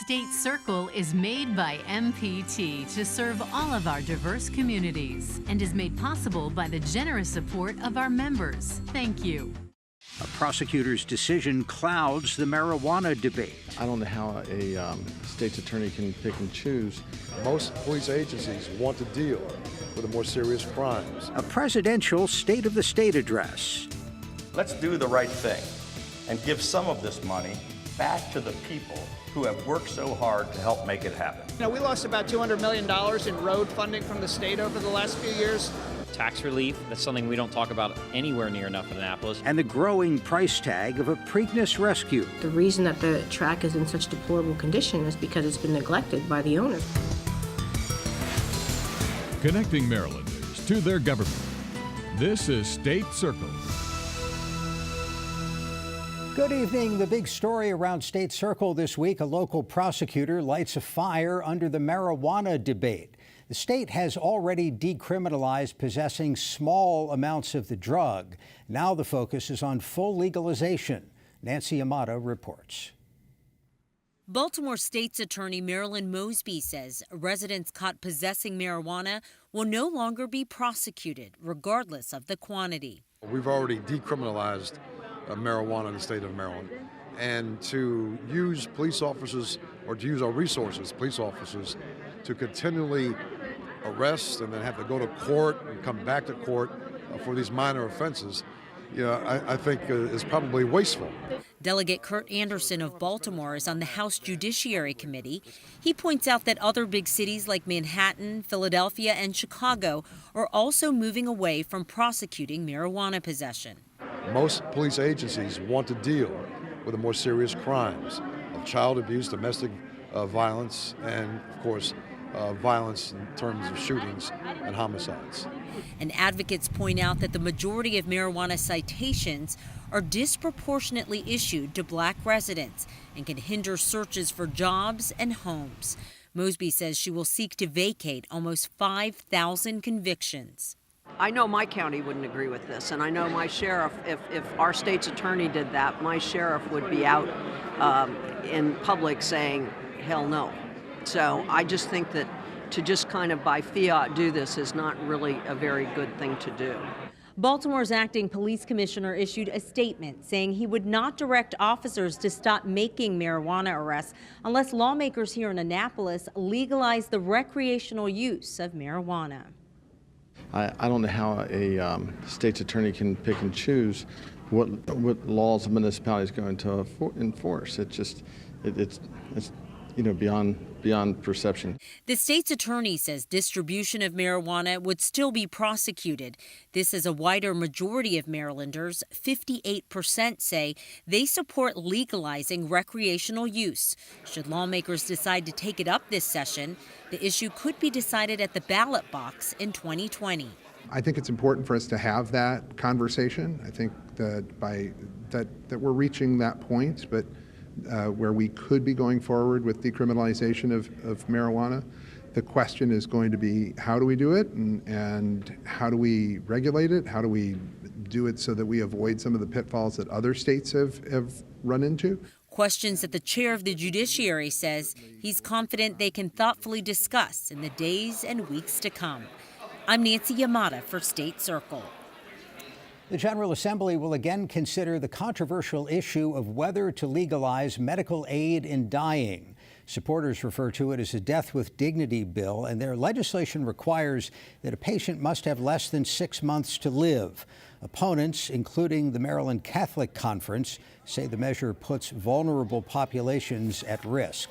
State Circle is made by MPT to serve all of our diverse communities and is made possible by the generous support of our members. Thank you. A prosecutor's decision clouds the marijuana debate. I don't know how a state's attorney can pick and choose. Most police agencies want to deal with the more serious crimes. A presidential State of the State address. Let's do the right thing and give some of this money back to the people who have worked so hard to help make it happen. You know, we lost about $200 million in road funding from the state over the last few years. Tax relief, that's something we don't talk about anywhere near enough in Annapolis. And the growing price tag of a Preakness rescue. The reason that the track is in such deplorable condition is because it's been neglected by the owners. Connecting Marylanders to their government. This is State Circle. Good evening. The big story around State Circle this week, a local prosecutor lights a fire under the marijuana debate. The state has already decriminalized possessing small amounts of the drug. Now the focus is on full legalization. Nancy Amato reports. Baltimore State's Attorney Marilyn Mosby says residents caught possessing marijuana will no longer be prosecuted, regardless of the quantity. We've already decriminalized marijuana in the state of Maryland. And to use police officers, or to use our resources, police officers, to continually arrest and then have to go to court and come back to court for these minor offenses, I think is probably wasteful. Delegate Kurt Anderson of Baltimore is on the House Judiciary Committee. He points out that other big cities like Manhattan, Philadelphia, and Chicago are also moving away from prosecuting marijuana possession. Most police agencies want to deal with the more serious crimes of child abuse, domestic violence, and, of course, violence in terms of shootings and homicides. And advocates point out that the majority of marijuana citations are disproportionately issued to black residents and can hinder searches for jobs and homes. Mosby says she will seek to vacate almost 5,000 convictions. I know my county wouldn't agree with this, and I know my sheriff, if our state's attorney did that, my sheriff would be out in public saying, hell no. So I just think that to just kind of by fiat do this is not really a very good thing to do. Baltimore's acting police commissioner issued a statement saying he would not direct officers to stop making marijuana arrests unless lawmakers here in Annapolis legalize the recreational use of marijuana. I don't know how a state's attorney can pick and choose what laws a municipality is going to enforce. It's beyond perception. The state's attorney says distribution of marijuana would still be prosecuted. This is a wider majority of Marylanders. 58% say they support legalizing recreational use. Should lawmakers decide to take it up this session, the issue could be decided at the ballot box in 2020. I think it's important for us to have that conversation. I think that that we're reaching that point, but where we could be going forward with decriminalization of marijuana. The question is going to be, how do we do it, and how do we regulate it? How do we do it so that we avoid some of the pitfalls that other states have run into? Questions that the chair of the Judiciary says he's confident they can thoughtfully discuss in the days and weeks to come. I'm Nancy Yamada for State Circle. The General Assembly will again consider the controversial issue of whether to legalize medical aid in dying. Supporters refer to it as a Death with Dignity bill, and their legislation requires that a patient must have less than 6 months to live. Opponents, including the Maryland Catholic Conference, say the measure puts vulnerable populations at risk.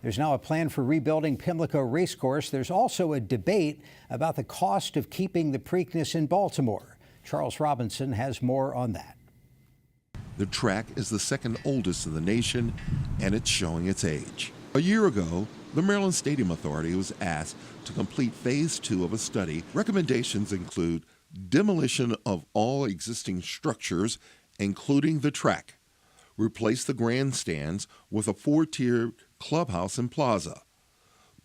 There's now a plan for rebuilding Pimlico Racecourse. There's also a debate about the cost of keeping the Preakness in Baltimore. Charles Robinson has more on that. The track is the second oldest in the nation, and it's showing its age. A year ago, the Maryland Stadium Authority was asked to complete phase 2 of a study. Recommendations include demolition of all existing structures, including the track, replace the grandstands with a 4-tiered clubhouse and plaza,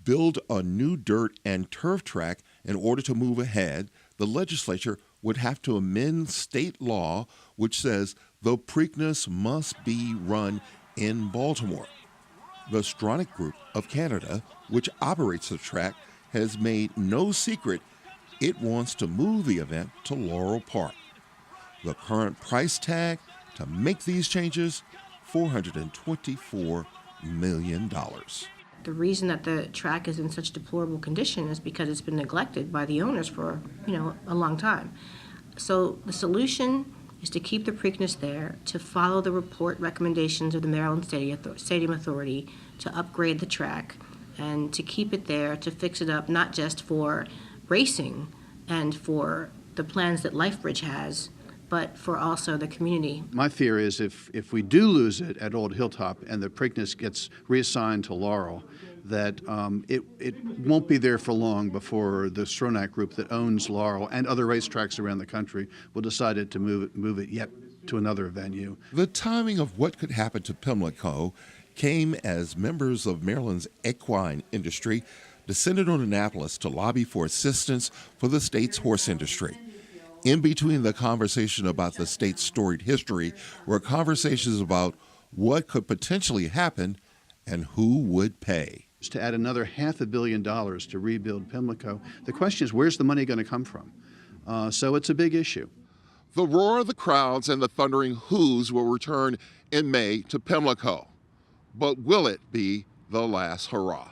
build a new dirt and turf track. In order to move ahead, the legislature would have to amend state law, which says the Preakness must be run in Baltimore. The Stronach Group of Canada, which operates the track, has made no secret it wants to move the event to Laurel Park. The current price tag to make these changes, $424 million. The reason that the track is in such deplorable condition is because it's been neglected by the owners for, a long time. So the solution is to keep the Preakness there, to follow the report recommendations of the Maryland Stadium Authority, to upgrade the track, and to keep it there, to fix it up, not just for racing and for the plans that LifeBridge has, but for also the community. My fear is if we do lose it at Old Hilltop and the Preakness gets reassigned to Laurel, that it won't be there for long before the Stronach Group that owns Laurel and other racetracks around the country will decide to move it yet to another venue. The timing of what could happen to Pimlico came as members of Maryland's equine industry descended on Annapolis to lobby for assistance for the state's horse industry. In between the conversation about the state's storied history were conversations about what could potentially happen and who would pay. To add another $500 million to rebuild Pimlico, the question is, where's the money going to come from? So it's a big issue. The roar of the crowds and the thundering whoos will return in May to Pimlico. But will it be the last hurrah?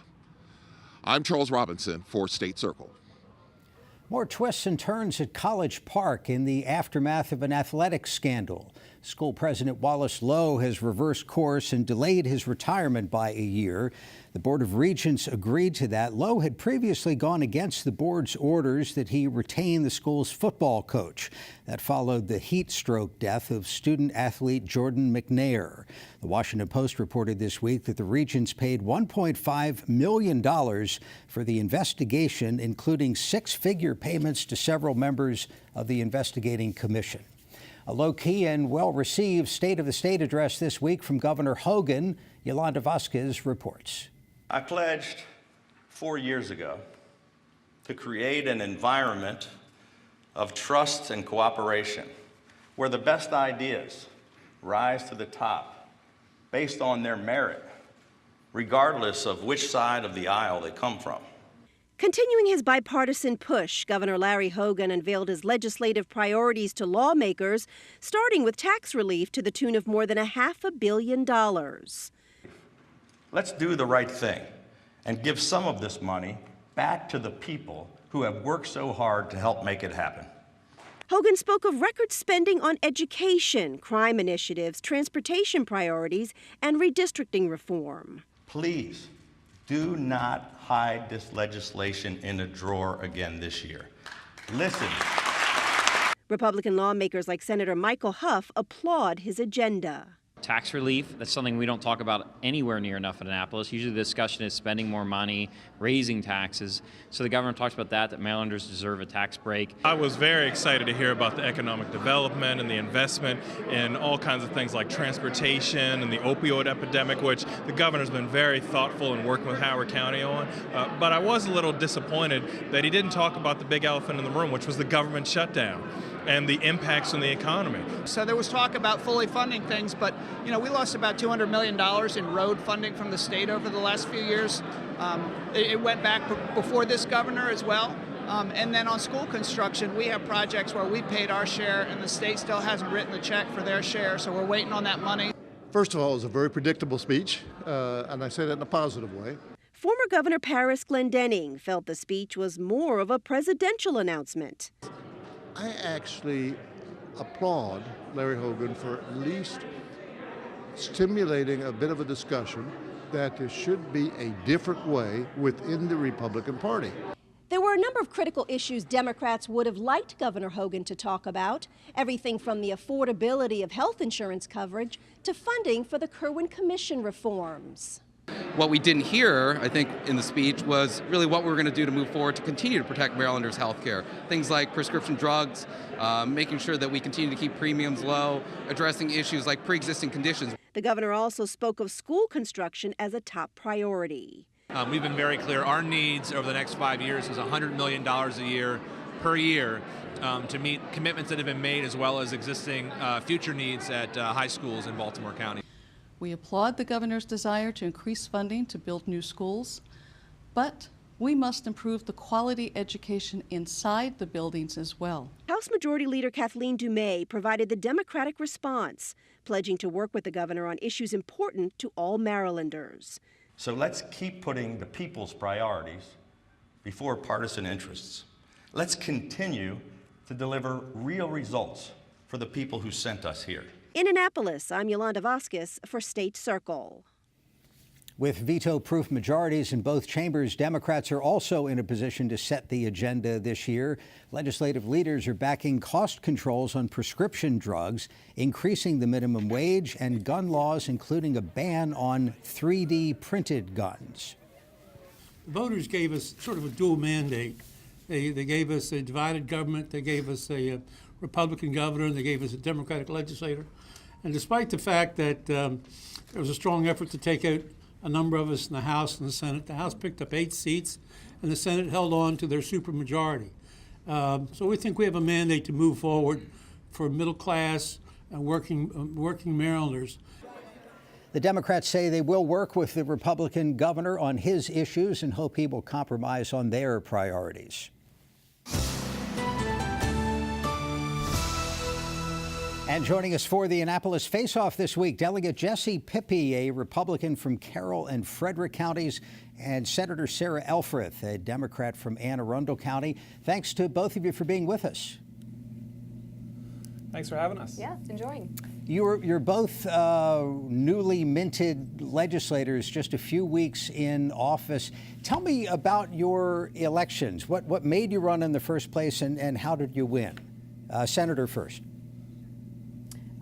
I'm Charles Robinson for State Circle. More twists and turns at College Park in the aftermath of an athletics scandal. School President Wallace Lowe has reversed course and delayed his retirement by a year. The Board of Regents agreed to that. Lowe had previously gone against the board's orders that he retain the school's football coach. That followed the heat stroke death of student athlete Jordan McNair. The Washington Post reported this week that the Regents paid $1.5 million for the investigation, including six-figure payments to several members of the investigating commission. A low-key and well-received State of the State address this week from Governor Hogan. Yolanda Vasquez reports. I pledged 4 years ago to create an environment of trust and cooperation where the best ideas rise to the top based on their merit, regardless of which side of the aisle they come from. Continuing his bipartisan push, Governor Larry Hogan unveiled his legislative priorities to lawmakers, starting with tax relief to the tune of more than $500 million. Let's do the right thing and give some of this money back to the people who have worked so hard to help make it happen. Hogan spoke of record spending on education, crime initiatives, transportation priorities, and redistricting reform. Please do not hide this legislation in a drawer again this year. Listen. Republican lawmakers like Senator Michael Huff applaud his agenda. Tax relief, that's something we don't talk about anywhere near enough in Annapolis. Usually the discussion is spending more money, raising taxes. So the governor talks about that Marylanders deserve a tax break. I was very excited to hear about the economic development and the investment in all kinds of things like transportation and the opioid epidemic, which the governor's been very thoughtful in working with Howard County on. But I was a little disappointed that he didn't talk about the big elephant in the room, which was the government shutdown and the impacts on the economy. So there was talk about fully funding things, but we lost about $200 million in road funding from the state over the last few years. It went back before this governor as well. And then on school construction, we have projects where we paid our share and the state still hasn't written the check for their share, so we're waiting on that money. First of all, it was a very predictable speech, and I say that in a positive way. Former Governor Paris Glendening felt the speech was more of a presidential announcement. I actually applaud Larry Hogan for at least stimulating a bit of a discussion that there should be a different way within the Republican Party. There were a number of critical issues Democrats would have liked Governor Hogan to talk about, everything from the affordability of health insurance coverage to funding for the Kirwan Commission reforms. What we didn't hear, I think, in the speech was really what we're going to do to move forward to continue to protect Marylanders' health care. Things like prescription drugs, making sure that we continue to keep premiums low, addressing issues like pre-existing conditions. The governor also spoke of school construction as a top priority. We've been very clear. Our needs over the next 5 years is $100 million a year per year to meet commitments that have been made as well as existing future needs at high schools in Baltimore County. We applaud the governor's desire to increase funding to build new schools, but we must improve the quality education inside the buildings as well. House Majority Leader Kathleen Dumais provided the Democratic response, pledging to work with the governor on issues important to all Marylanders. So let's keep putting the people's priorities before partisan interests. Let's continue to deliver real results for the people who sent us here. In Annapolis, I'm Yolanda Vasquez for State Circle. With veto-proof majorities in both chambers, Democrats are also in a position to set the agenda this year. Legislative leaders are backing cost controls on prescription drugs, increasing the minimum wage, and gun laws, including a ban on 3D printed guns. The voters gave us sort of a dual mandate. They gave us a divided government, they gave us a Republican governor, and they gave us a Democratic legislator. And despite the fact that there was a strong effort to take out a number of us in the House and the Senate, the House picked up 8 seats, and the Senate held on to their supermajority. So we think we have a mandate to move forward for middle class and working Marylanders. The Democrats say they will work with the Republican governor on his issues and hope he will compromise on their priorities. And joining us for the Annapolis Face-Off this week, Delegate Jesse Pippy, a Republican from Carroll and Frederick counties, and Senator Sarah Elfreth, a Democrat from Anne Arundel County. Thanks to both of you for being with us. Thanks for having us. Yeah, enjoying. You're both newly minted legislators, just a few weeks in office. Tell me about your elections. What made you run in the first place, and how did you win? Senator first.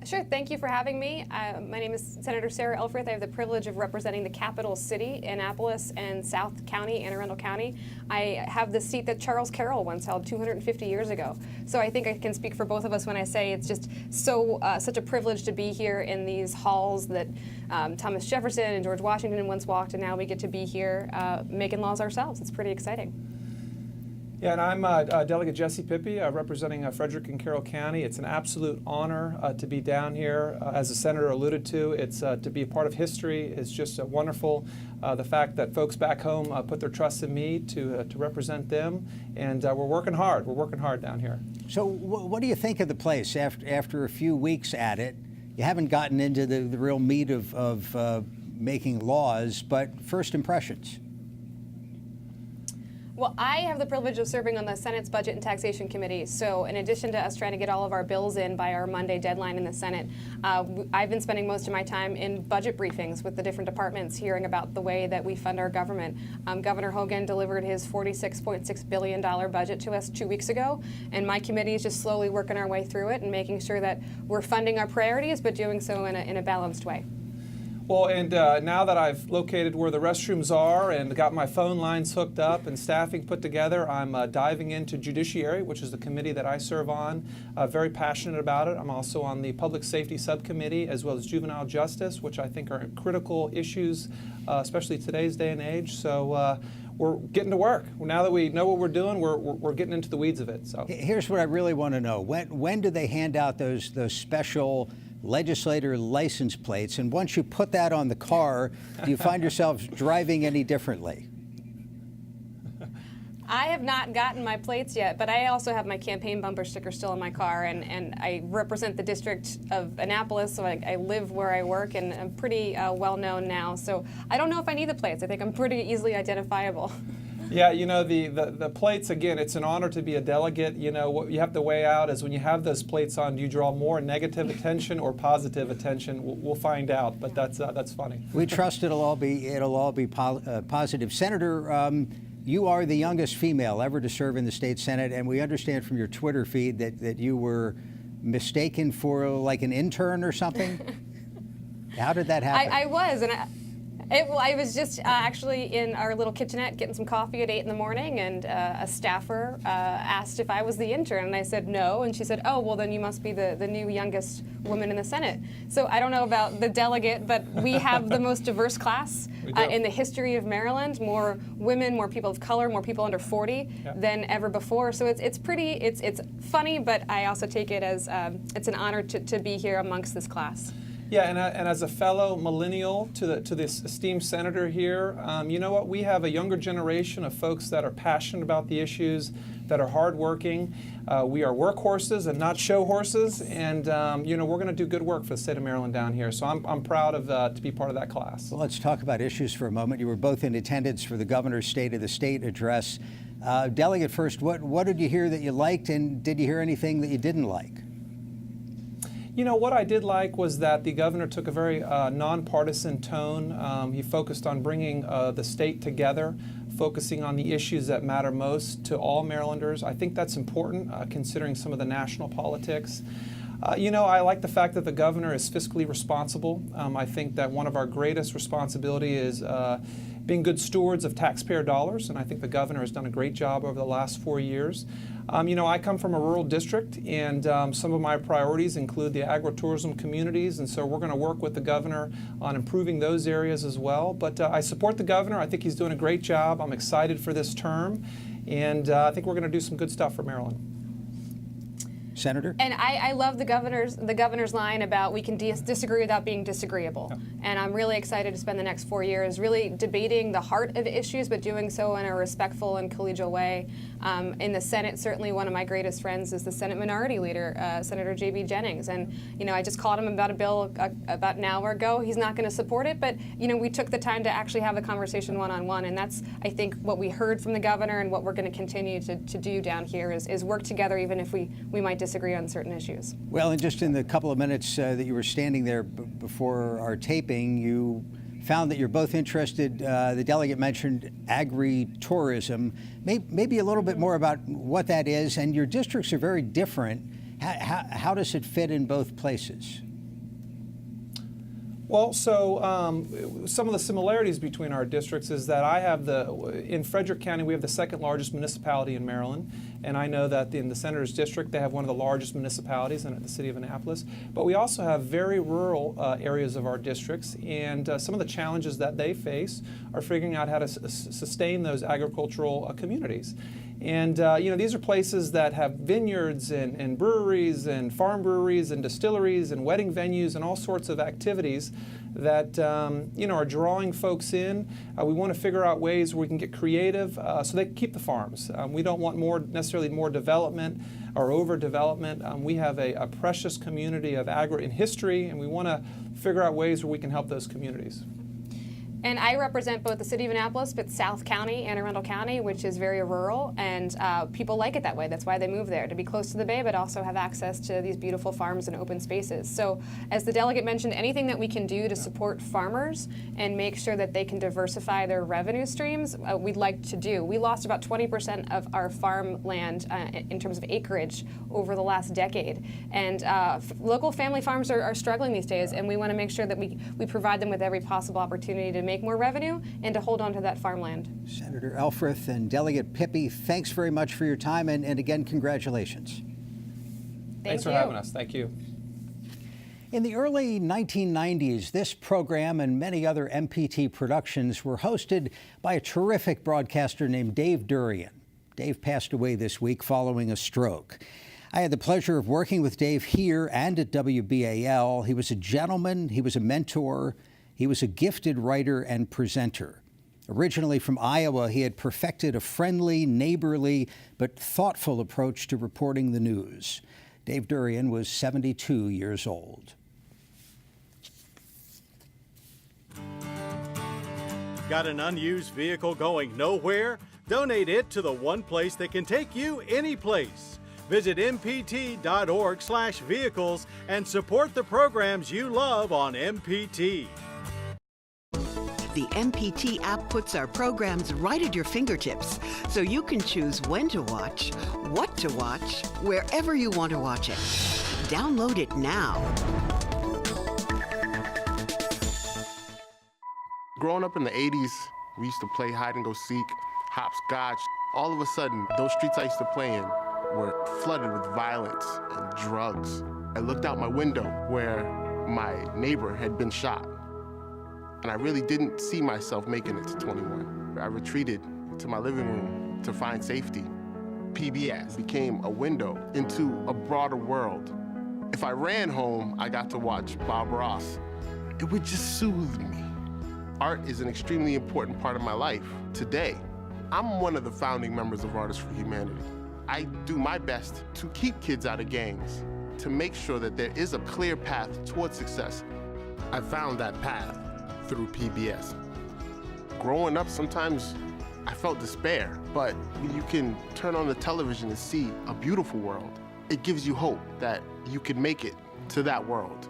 Sure, thank you for having me. My name is Senator Sarah Elfreth. I have the privilege of representing the capital city, Annapolis, and South County, Anne Arundel County. I have the seat that Charles Carroll once held 250 years ago. So I think I can speak for both of us when I say it's just such a privilege to be here in these halls that Thomas Jefferson and George Washington once walked, and now we get to be here making laws ourselves. It's pretty exciting. Yeah, and I'm Delegate Jesse Pippy, representing Frederick and Carroll County. It's an absolute honor to be down here. As the Senator alluded to, it's to be a part of history. It's just wonderful. The fact that folks back home put their trust in me to represent them, and we're working hard. We're working hard down here. So what do you think of the place after a few weeks at it? You haven't gotten into the real meat of making laws, but first impressions. Well, I have the privilege of serving on the Senate's Budget and Taxation Committee. So in addition to us trying to get all of our bills in by our Monday deadline in the Senate, I've been spending most of my time in budget briefings with the different departments, hearing about the way that we fund our government. Governor Hogan delivered his $46.6 billion budget to us 2 weeks ago, and my committee is just slowly working our way through it and making sure that we're funding our priorities, but doing so in a balanced way. Well, and now that I've located where the restrooms are and got my phone lines hooked up and staffing put together, I'm diving into Judiciary, which is the committee that I serve on. Very passionate about it. I'm also on the Public Safety Subcommittee, as well as Juvenile Justice, which I think are critical issues, especially today's day and age. So we're getting to work. Now that we know what we're doing, we're getting into the weeds of it. So here's what I really want to know. When do they hand out those special legislator license plates, and once you put that on the car, do you find yourselves driving any differently? I have not gotten my plates yet, but I also have my campaign bumper sticker still in my car, and I represent the district of Annapolis, so I live where I work, and I'm pretty well known now, so I don't know if I need the plates. I think I'm pretty easily identifiable. Yeah, you know, the plates, again, it's an honor to be a delegate. You know, what you have to weigh out is when you have those plates on, do you draw more negative attention or positive attention? We'll find out, but that's funny. We trust it'll all be positive. Senator, you are the youngest female ever to serve in the state Senate, and we understand from your Twitter feed that you were mistaken for like an intern or something. How did that happen? I was, and I was just actually in our little kitchenette getting some coffee at 8 in the morning, and a staffer asked if I was the intern, and I said no, and she said, oh, well, then you must be the new youngest woman in the Senate. So I don't know about the delegate, but we have the most diverse class in the history of Maryland, more women, more people of color, more people under 40 than ever before. So it's funny, but I also take it as it's an honor to be here amongst this class. Yeah, and as a fellow millennial to this esteemed senator here, you know what? We have a younger generation of folks that are passionate about the issues, that are hardworking. We are workhorses and not show horses, and you know, we're going to do good work for the state of Maryland down here. So I'm proud of to be part of that class. Well, let's talk about issues for a moment. You were both in attendance for the governor's State of the State address. Delegate first, what did you hear that you liked, and did you hear anything that you didn't like? You know, what I did like was that the governor took a very nonpartisan tone. He focused on bringing the state together, focusing on the issues that matter most to all Marylanders. I think that's important, considering some of the national politics. You know, I like the fact that the governor is fiscally responsible. I think that one of our greatest responsibility is being good stewards of taxpayer dollars, and I think the governor has done a great job over the last 4 years. You know, I come from a rural district, and some of my priorities include the agritourism communities, and so we're going to work with the governor on improving those areas as well. But I support the governor. I think he's doing a great job. I'm excited for this term, and I think we're going to do some good stuff for Maryland. Senator? And I love the governor's line about we can disagree without being disagreeable. Yeah. And I'm really excited to spend the next 4 years really debating the heart of issues, but doing so in a respectful and collegial way. In the Senate, certainly one of my greatest friends is the Senate Minority Leader, Senator J.B. Jennings. And, you know, I just called him about a bill about an hour ago. He's not going to support it, but, you know, we took the time to actually have a conversation one-on-one. And that's, I think, what we heard from the governor, and what we're going to continue to do down here is work together, even if we might disagree on certain issues. Well, and just in the couple of minutes that you were standing there before our taping, you found that you're both interested. The delegate mentioned agri-tourism. Maybe a little bit more about what that is, and your districts are very different. How does it fit in both places? Well, so some of the similarities between our districts is that in Frederick County, we have the second largest municipality in Maryland. And I know that in the senator's district, they have one of the largest municipalities in the city of Annapolis. But we also have very rural areas of our districts. And some of the challenges that they face are figuring out how to sustain those agricultural communities. And you know, these are places that have vineyards and breweries and farm breweries and distilleries and wedding venues and all sorts of activities that you know, are drawing folks in. We want to figure out ways where we can get creative so they can keep the farms. We don't want necessarily more development or overdevelopment. We have a precious community of agri in history, and we want to figure out ways where we can help those communities. And I represent both the city of Annapolis, but South County, Anne Arundel County, which is very rural, and people like it that way. That's why they move there, to be close to the bay, but also have access to these beautiful farms and open spaces. So as the delegate mentioned, anything that we can do to support farmers and make sure that they can diversify their revenue streams, we'd like to do. We lost about 20% of our farmland in terms of acreage over the last decade. And local family farms are struggling these days, and we want to make sure that we provide them with every possible opportunity to make more revenue and to hold on to that farmland. Senator Alford and Delegate Pippy, thanks very much for your time, and again, congratulations. Thanks for having us. Thank you. In the early 1990s, this program and many other MPT productions were hosted by a terrific broadcaster named Dave Durian. Dave passed away this week following a stroke. I had the pleasure of working with Dave here and at WBAL. He was a gentleman, he was a mentor, he was a gifted writer and presenter. Originally from Iowa, he had perfected a friendly, neighborly, but thoughtful approach to reporting the news. Dave Durian was 72 years old. Got an unused vehicle going nowhere? Donate it to the one place that can take you any place. Visit mpt.org/vehicles and support the programs you love on MPT. The MPT app puts our programs right at your fingertips, so you can choose when to watch, what to watch, wherever you want to watch it. Download it now. Growing up in the 80s, we used to play hide and go seek, hopscotch. All of a sudden, those streets I used to play in were flooded with violence and drugs. I looked out my window where my neighbor had been shot. And I really didn't see myself making it to 21. I retreated to my living room to find safety. PBS became a window into a broader world If I ran home, I got to watch Bob Ross. It would just soothe me. Art is an extremely important part of my life today. I'm one of the founding members of Artists for Humanity. I do my best to keep kids out of gangs, to make sure that there is a clear path towards success. I found that path through PBS. Growing up, sometimes I felt despair, but when you can turn on the television and see a beautiful world, it gives you hope that you can make it to that world.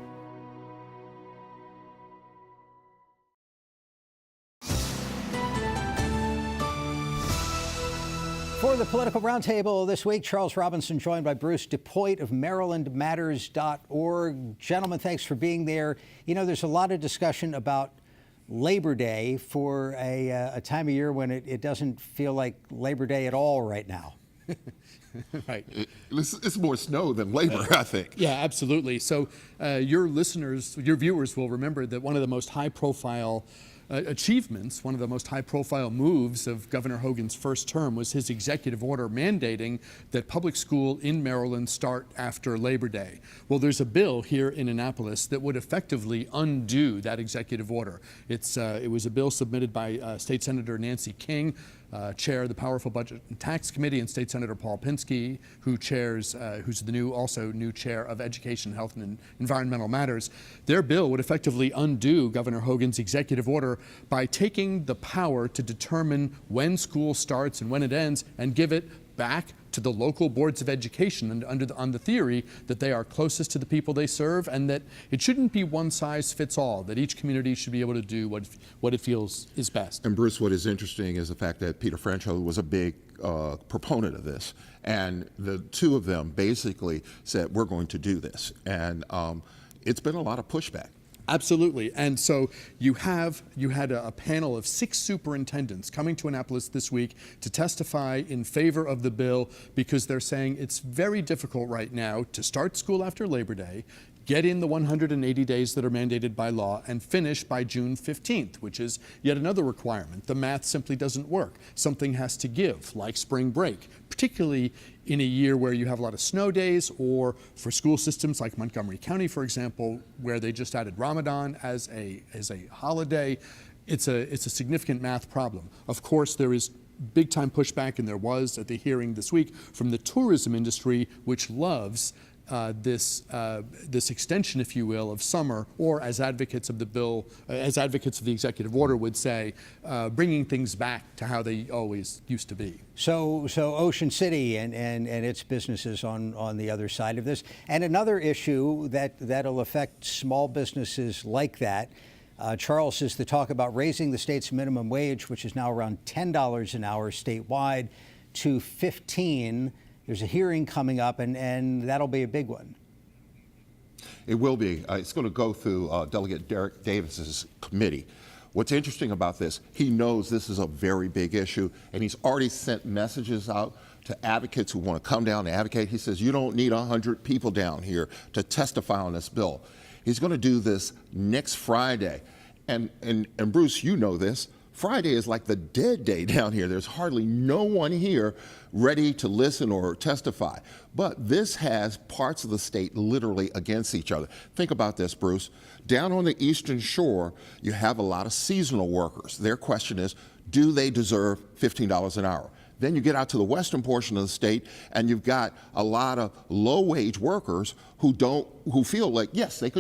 For the Political Roundtable this week, Charles Robinson joined by Bruce DuPoit of MarylandMatters.org. Gentlemen, thanks for being there. You know, there's a lot of discussion about Labor Day for a time of year when it doesn't feel like Labor Day at all right now. Right. It's more snow than labor, I think. Yeah, absolutely. So your listeners, your viewers will remember that one of the most high-profile achievements, one of the most high-profile moves of Governor Hogan's first term was his executive order mandating that public school in Maryland start after Labor Day. Well, there's a bill here in Annapolis that would effectively undo that executive order. It was a bill submitted by State Senator Nancy King, chair of the Powerful Budget and Tax Committee, and State Senator Paul Pinsky, who's the new chair of Education, Health, and Environmental Matters. Their bill would effectively undo Governor Hogan's executive order by taking the power to determine when school starts and when it ends and give it back to the local boards of education, and on the theory that they are closest to the people they serve, and that it shouldn't be one size fits all, that each community should be able to do what it feels is best. And Bruce, what is interesting is the fact that Peter Franchot was a big proponent of this, and the two of them basically said, we're going to do this, and it's been a lot of pushback. Absolutely. And so you had a panel of 6 superintendents coming to Annapolis this week to testify in favor of the bill, because they're saying it's very difficult right now to start school after Labor Day, get in the 180 days that are mandated by law, and finish by June 15th, which is yet another requirement. The math simply doesn't work. Something has to give, like spring break, particularly in a year where you have a lot of snow days, or for school systems like Montgomery County, for example, where they just added Ramadan as a holiday. It's a significant math problem. Of course, there is big time pushback, and there was at the hearing this week, from the tourism industry, which loves this extension, if you will, of summer, or as advocates of the bill, as advocates of the executive order would say, bringing things back to how they always used to be. So Ocean City and its businesses on the other side of this, and another issue that'll affect small businesses like that. Charles, is the talk about raising the state's minimum wage, which is now around $10 an hour statewide, to $15. There's a hearing coming up, and that'll be a big one. It will be. It's going to go through Delegate Derek Davis's committee. What's interesting about this, he knows this is a very big issue, and he's already sent messages out to advocates who want to come down and advocate. He says, you don't need 100 people down here to testify on this bill. He's going to do this next Friday. And Bruce, you know this. Friday is like the dead day down here. There's hardly no one here ready to listen or testify. But this has parts of the state literally against each other. Think about this, Bruce. Down on the Eastern Shore, you have a lot of seasonal workers. Their question is, do they deserve $15 an hour? Then you get out to the western portion of the state, and you've got a lot of low-wage workers who feel like, yes, they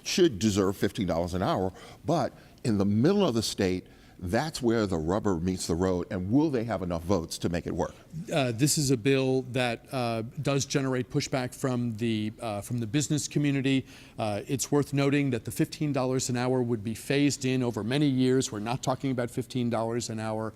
should deserve $15 an hour, but in the middle of the state, that's where the rubber meets the road, and will they have enough votes to make it work? This is a bill that does generate pushback from the business community. It's worth noting that the $15 an hour would be phased in over many years. We're not talking about $15 an hour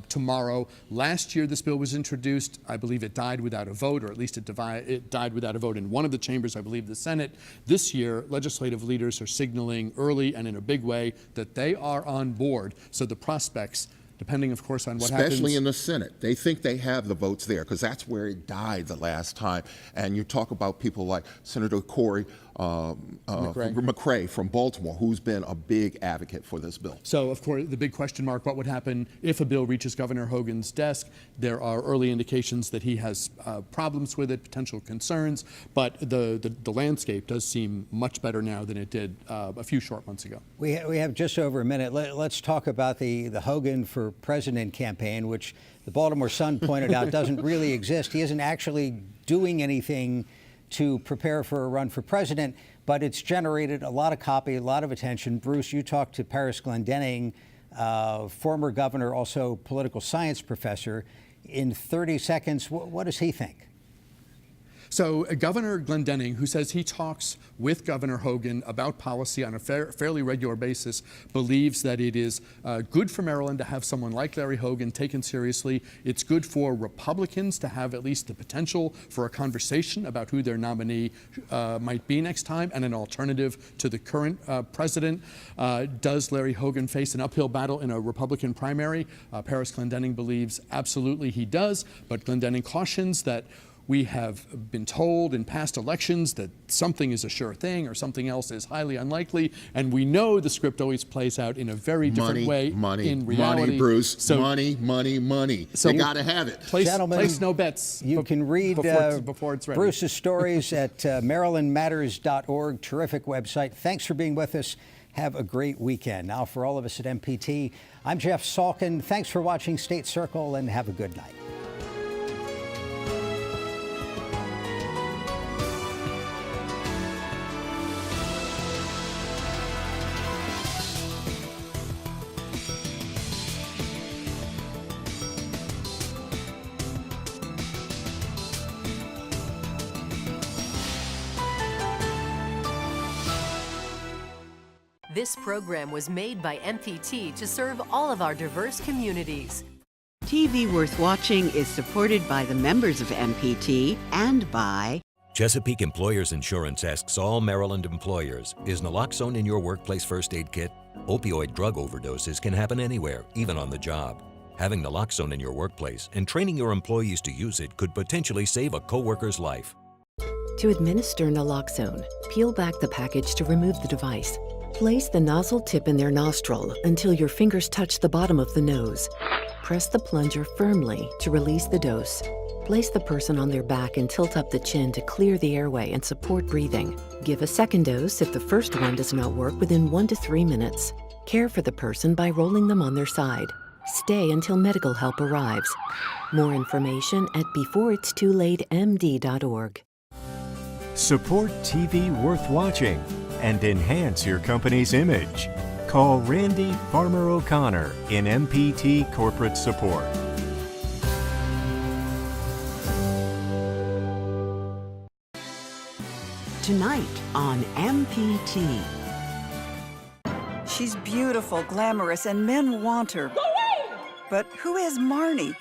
tomorrow. Last year, this bill was introduced. I believe it died without a vote, or at least it died without a vote in one of the chambers, I believe the Senate. This year, legislative leaders are signaling early and in a big way that they are on board. So the prospects, depending, of course, on what happens. Especially in the Senate. They think they have the votes there, because that's where it died the last time. And you talk about people like Senator Corey McCray from Baltimore, who's been a big advocate for this bill. So, of course, the big question mark, what would happen if a bill reaches Governor Hogan's desk? There are early indications that he has problems with it, potential concerns, but the landscape does seem much better now than it did a few short months ago. We have just over a minute. Let's talk about the Hogan for President campaign, which the Baltimore Sun pointed out doesn't really exist. He isn't actually doing anything to prepare for a run for president, but it's generated a lot of copy, a lot of attention. Bruce, you talked to Paris Glendening, former governor, also political science professor. In 30 seconds, what does he think? So Governor Glendening, who says he talks with Governor Hogan about policy on a fairly regular basis, believes that it is good for Maryland to have someone like Larry Hogan taken seriously. It's good for Republicans to have at least the potential for a conversation about who their nominee might be next time and an alternative to the current president. Does Larry Hogan face an uphill battle in a Republican primary? Paris Glendening believes absolutely he does, but Glendening cautions that we have been told in past elections that something is a sure thing or something else is highly unlikely, and we know the script always plays out in a very different way in reality. Money, Bruce. So, money. So they got to have it. Place no bets. You can read before it's ready. Bruce's stories at marylandmatters.org. Terrific website. Thanks for being with us. Have a great weekend. Now, for all of us at MPT, I'm Jeff Salkin. Thanks for watching State Circle, and have a good night. This program was made by MPT to serve all of our diverse communities. TV Worth Watching is supported by the members of MPT and by Chesapeake Employers Insurance asks all Maryland employers, is naloxone in your workplace first aid kit? Opioid drug overdoses can happen anywhere, even on the job. Having naloxone in your workplace and training your employees to use it could potentially save a coworker's life. To administer naloxone, peel back the package to remove the device. Place the nozzle tip in their nostril until your fingers touch the bottom of the nose. Press the plunger firmly to release the dose. Place the person on their back and tilt up the chin to clear the airway and support breathing. Give a second dose if the first one does not work within 1 to 3 minutes. Care for the person by rolling them on their side. Stay until medical help arrives. More information at beforeitstoolatemd.org. Support TV Worth Watching and enhance your company's image. Call Randy Farmer O'Connor in MPT Corporate Support. tonight on MPT. She's beautiful, glamorous, and men want her. But who is Marnie?